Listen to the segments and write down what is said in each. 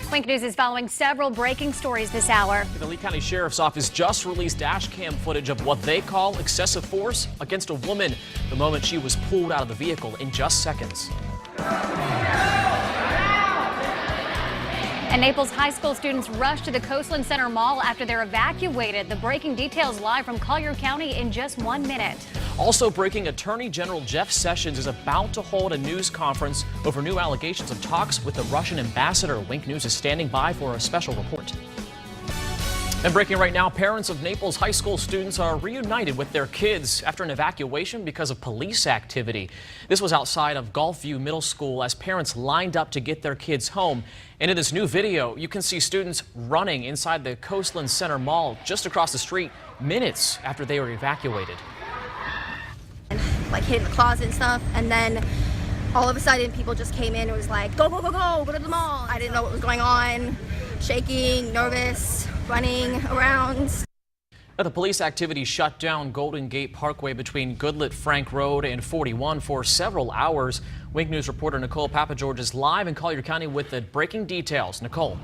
Wink News is following several breaking stories this hour. The Lee County Sheriff's Office just released dash cam footage of what they call excessive force against a woman the moment she was pulled out of the vehicle in just seconds. And Naples high school students rushed to the Coastland Center Mall after they're evacuated. The breaking details live from Collier County in just 1 minute. Also breaking, Attorney General Jeff Sessions is about to hold a news conference over new allegations of talks with the Russian ambassador. Wink News is standing by for a special report. And breaking right now, parents of Naples high school students are reunited with their kids after an evacuation because of police activity. This was outside of Gulfview Middle School as parents lined up to get their kids home. And in this new video, you can see students running inside the Coastland Center Mall just across the street minutes after they were evacuated. Like hid in the closet and stuff, and then all of a sudden people just came in and was like, go, go, go, go to the mall. I didn't know what was going on, shaking, nervous, running around. The police activity shut down Golden Gate Parkway between Goodlet Frank Road and 41 for several hours. Wink News reporter Nicole Papageorge is live in Collier County with the breaking details. Nicole.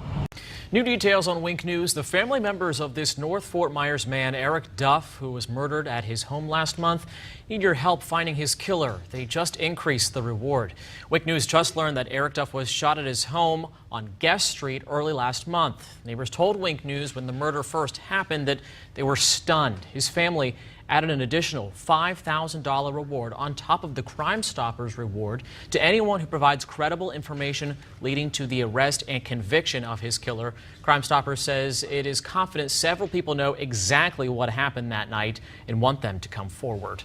New details on Wink News. The family members of this North Fort Myers man, Eric Duff, who was murdered at his home last month, need your help finding his killer. They just increased the reward. Wink News just learned that Eric Duff was shot at his home on Guest Street early last month. Neighbors told Wink News when the murder first happened that they were stunned. His family added an additional $5,000 reward on top of the Crime Stoppers reward to anyone who provides credible information leading to the arrest and conviction of his killer. Crime Stoppers says it is confident several people know exactly what happened that night and want them to come forward.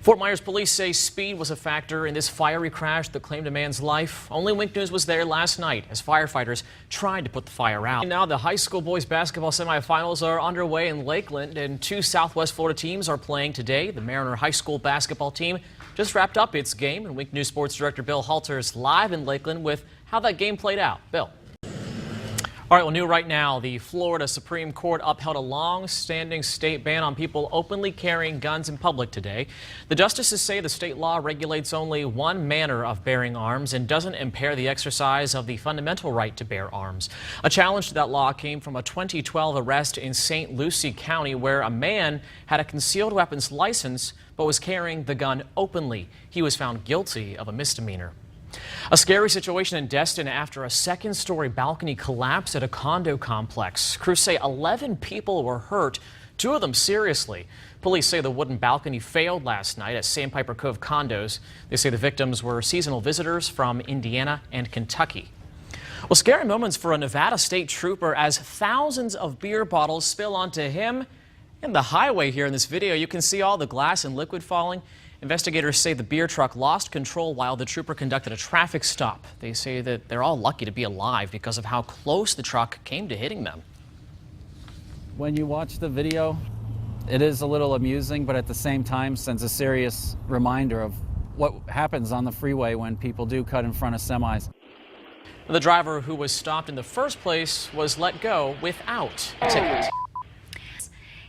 Fort Myers police say speed was a factor in this fiery crash that claimed a man's life. Only Wink News was there last night as firefighters tried to put the fire out. Now the high school boys basketball semifinals are underway in Lakeland, and two Southwest Florida teams are playing today. The Mariner High School basketball team just wrapped up its game, and Wink News sports director Bill Halter is live in Lakeland with how that game played out. Bill. All right, well, new right now, the Florida Supreme Court upheld a long-standing state ban on people openly carrying guns in public today. The justices say the state law regulates only one manner of bearing arms and doesn't impair the exercise of the fundamental right to bear arms. A challenge to that law came from a 2012 arrest in St. Lucie County where a man had a concealed weapons license but was carrying the gun openly. He was found guilty of a misdemeanor. A scary situation in Destin after a second-story balcony collapsed at a condo complex. Crews say 11 people were hurt, 2 of them seriously. Police say the wooden balcony failed last night at Sandpiper Cove condos. They say the victims were seasonal visitors from Indiana and Kentucky. Well, scary moments for a Nevada state trooper as thousands of beer bottles spill onto him and the highway here in this video. You can see all the glass and liquid falling. Investigators say the beer truck lost control while the trooper conducted a traffic stop. They say that they're all lucky to be alive because of how close the truck came to hitting them. When you watch the video, it is a little amusing, but at the same time sends a serious reminder of what happens on the freeway when people do cut in front of semis. The driver who was stopped in the first place was let go without a ticket.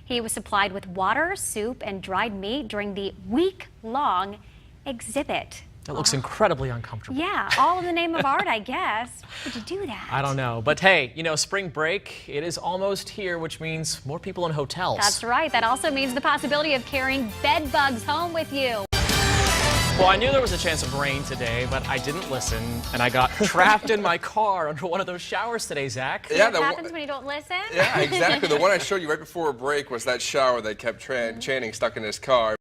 He was supplied with water, soup, and dried meat during the week-long exhibit. That looks incredibly uncomfortable. Yeah, all in the name of art, I guess. Why would you do that? I don't know. But hey, you know, spring break, it is almost here, which means more people in hotels. That's right. That also means the possibility of carrying bed bugs home with you. Well, I knew there was a chance of rain today, but I didn't listen, and I got trapped in my car under one of those showers today, Zach. Yeah, what happens when you don't listen? Yeah, exactly. The one I showed you right before a break was that shower that kept Channing stuck in his car.